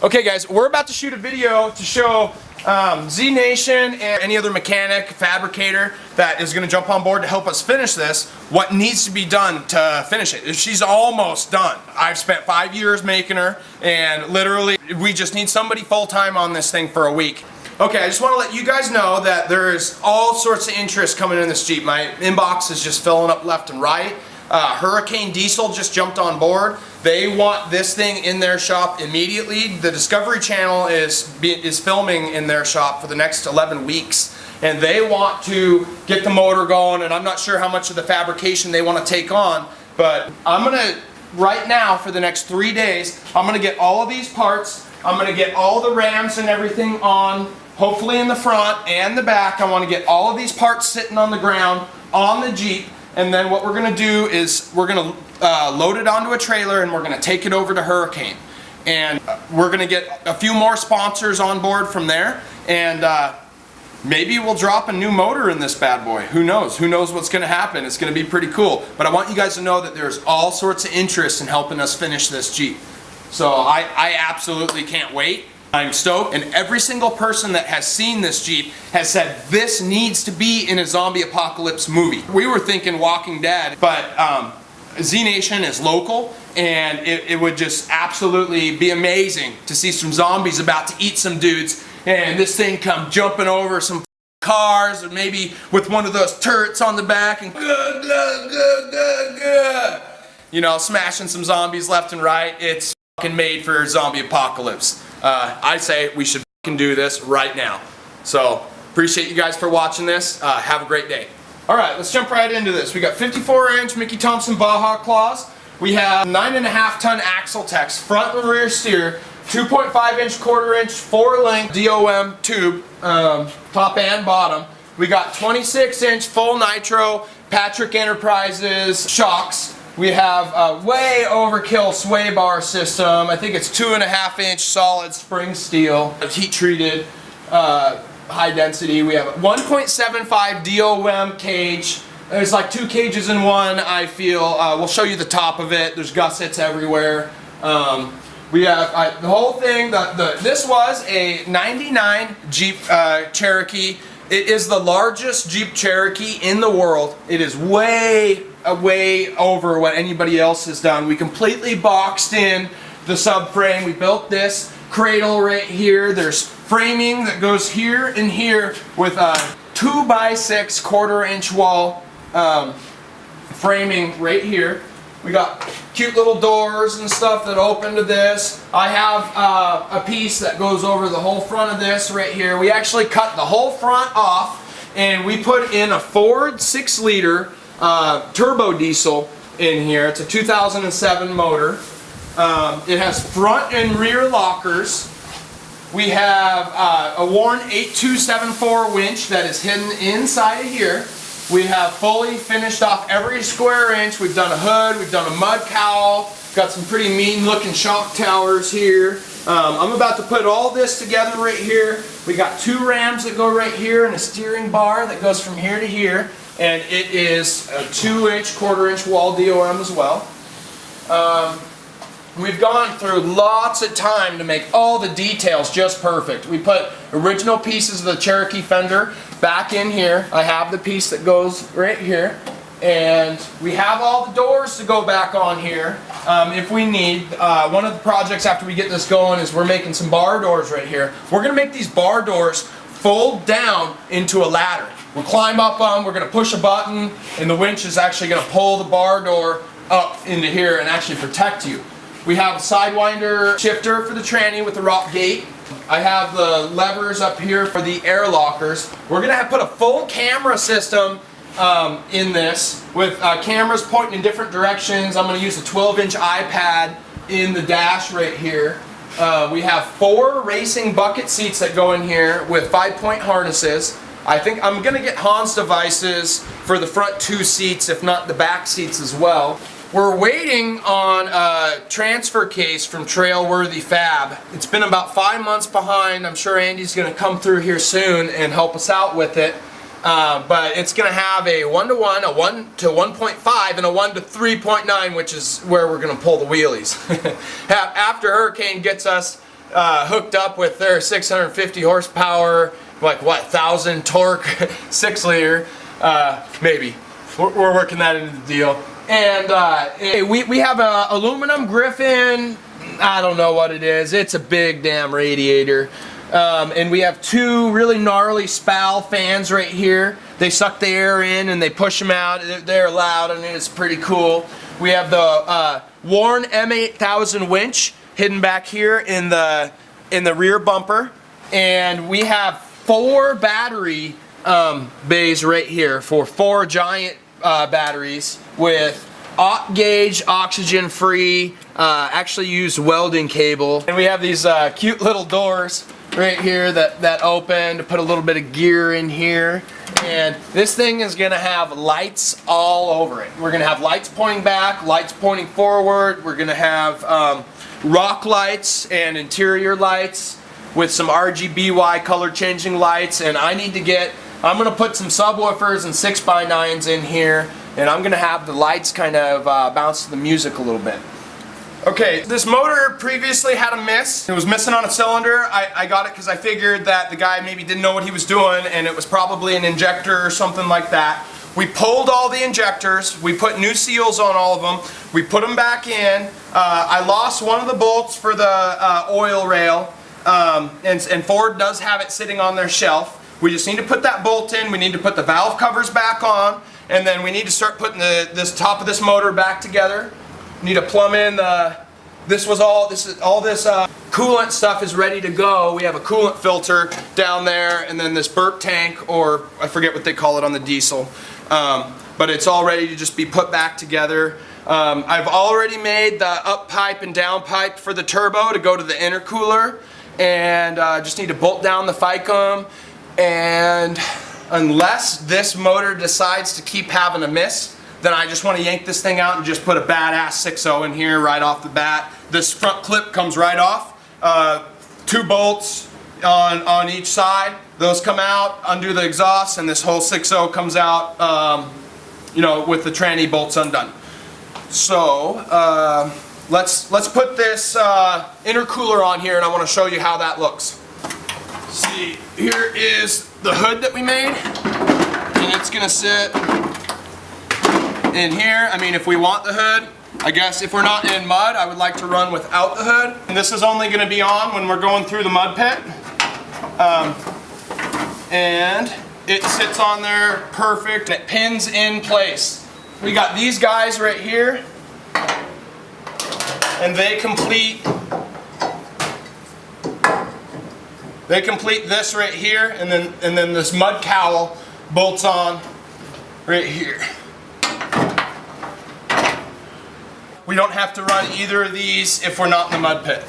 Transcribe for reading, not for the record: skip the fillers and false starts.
Okay guys, we're about to shoot a video to show ZNation and any other mechanic, fabricator that is going to jump on board to help us finish this, what needs to be done to finish it. She's almost done. I've spent 5 years making her, and literally we just need somebody full-time on this thing for a week. Okay, I just want to let you guys know that there's all sorts of interest coming in this Jeep. My inbox is just filling up left and right. Hurricane Diesel just jumped on board. They want this thing in their shop immediately. The Discovery Channel is filming in their shop for the next 11 weeks. And they want to get the motor going, and I'm not sure how much of the fabrication they want to take on, but I'm going to, right now for the next 3 days, I'm going to get all of these parts. I'm going to get all the rams and everything on, hopefully in the front and the back. I want to get all of these parts sitting on the ground on the Jeep. And then what we're going to do is we're going to load it onto a trailer, and we're going to take it over to Hurricane. And we're going to get a few more sponsors on board from there. And maybe we'll drop a new motor in this bad boy. Who knows? Who knows what's going to happen? It's going to be pretty cool. But I want you guys to know that there's all sorts of interest in helping us finish this Jeep. So I absolutely can't wait. I'm stoked, and every single person that has seen this Jeep has said this needs to be in a zombie apocalypse movie. We were thinking Walking Dead, but ZNation is local, and it would just absolutely be amazing to see some zombies about to eat some dudes, and this thing come jumping over some cars, or maybe with one of those turrets on the back, and you know, smashing some zombies left and right. It's fucking made for zombie apocalypse. I say we should fucking do this right now. So, appreciate you guys for watching this. Have a great day. Alright, let's jump right into this. We got 54-inch Mickey Thompson Baja claws. We have 9.5-ton axle techs, front and rear steer, 2.5-inch, 1/4-inch, 4-link DOM tube, top and bottom. We got 26-inch full nitro Patrick Enterprises shocks. We have a way overkill sway bar system. I think it's 2.5-inch solid spring steel, heat treated, high density. We have a 1.75 DOM cage. There's like 2 cages in one, I feel. We'll show you the top of it. There's gussets everywhere. We have the whole thing. This was a '99 Jeep Cherokee. It is the largest Jeep Cherokee in the world. It is way over what anybody else has done. We completely boxed in the subframe. We built this cradle right here. There's framing that goes here and here with a 2x6 1/4-inch wall framing right here. We got cute little doors and stuff that open to this. I have a piece that goes over the whole front of this right here. We actually cut the whole front off, and we put in a Ford 6-liter turbo diesel in here. It's a 2007 motor. It has front and rear lockers. We have a Warn 8274 winch that is hidden inside of here. We have fully finished off every square inch. We've done a hood, we've done a mud cowl, got some pretty mean looking shock towers here. I'm about to put all this together right here. We got 2 rams that go right here and a steering bar that goes from here to here. And it is a 2-inch, 1/4-inch wall DOM as well. We've gone through lots of time to make all the details just perfect. We put original pieces of the Cherokee fender back in here. I have the piece that goes right here. And we have all the doors to go back on here if we need. One of the projects after we get this going is we're making some bar doors right here. We're going to make these bar doors fold down into a ladder. We'll climb up on them, we're going to push a button, and the winch is actually going to pull the bar door up into here and actually protect you. We have a Sidewinder shifter for the tranny with the rock gate. I have the levers up here for the air lockers. We're going to put a full camera system in this with cameras pointing in different directions. I'm going to use a 12-inch iPad in the dash right here. We have 4 racing bucket seats that go in here with 5-point harnesses. I think I'm going to get Hans devices for the front 2 seats, if not the back seats as well. We're waiting on a transfer case from Trailworthy Fab. It's been about 5 months behind. I'm sure Andy's going to come through here soon and help us out with it. But it's going to have a 1-to-1, a 1-to-1.5, and a 1-to-3.9, which is where we're going to pull the wheelies. After Hurricane gets us hooked up with their 650 horsepower, like what, 1,000 torque, 6-liter, maybe. We're working that into the deal. And we have a aluminum Griffin, I don't know what it is. It's a big damn radiator. And we have 2 really gnarly SPAL fans right here. They suck the air in and they push them out. They're loud and it's pretty cool. We have the Warn M8000 winch hidden back here in the rear bumper. And we have 4 battery bays right here for 4 giant batteries with op gauge, oxygen free, actually used welding cable. And we have these cute little doors right here that open to put a little bit of gear in here. And this thing is gonna have lights all over it. We're gonna have lights pointing back, lights pointing forward. We're gonna have rock lights and interior lights with some RGBY color changing lights. And I'm gonna put some subwoofers and 6x9s in here, and I'm gonna have the lights kind of bounce to the music a little bit. Okay, this motor previously had a miss. It was missing on a cylinder. I got it because I figured that the guy maybe didn't know what he was doing and it was probably an injector or something like that. We pulled all the injectors. We put new seals on all of them. We put them back in. I lost one of the bolts for the oil rail, and Ford does have it sitting on their shelf. We just need to put that bolt in. We need to put the valve covers back on, and then we need to start putting this top of this motor back together. Need to plumb in this coolant stuff is ready to go. We have a coolant filter down there, and then this burp tank, or I forget what they call it on the diesel, but it's all ready to just be put back together. I've already made the up pipe and down pipe for the turbo to go to the intercooler, and just need to bolt down the FICM. And unless this motor decides to keep having a miss, then I just want to yank this thing out and just put a badass 6.0 in here right off the bat. This front clip comes right off. 2 bolts on each side. Those come out, undo the exhaust, and this whole 6.0 comes out, you know, with the tranny bolts undone. So let's put this intercooler on here, and I want to show you how that looks. See, here is the hood that we made, and it's gonna sit in here. I mean, if we want the hood, I guess if we're not in mud, I would like to run without the hood. And this is only gonna be on when we're going through the mud pit. And it sits on there perfect. It pins in place. We got these guys right here, and they complete this right here, and then this mud cowl bolts on right here. We don't have to run either of these if we're not in the mud pit.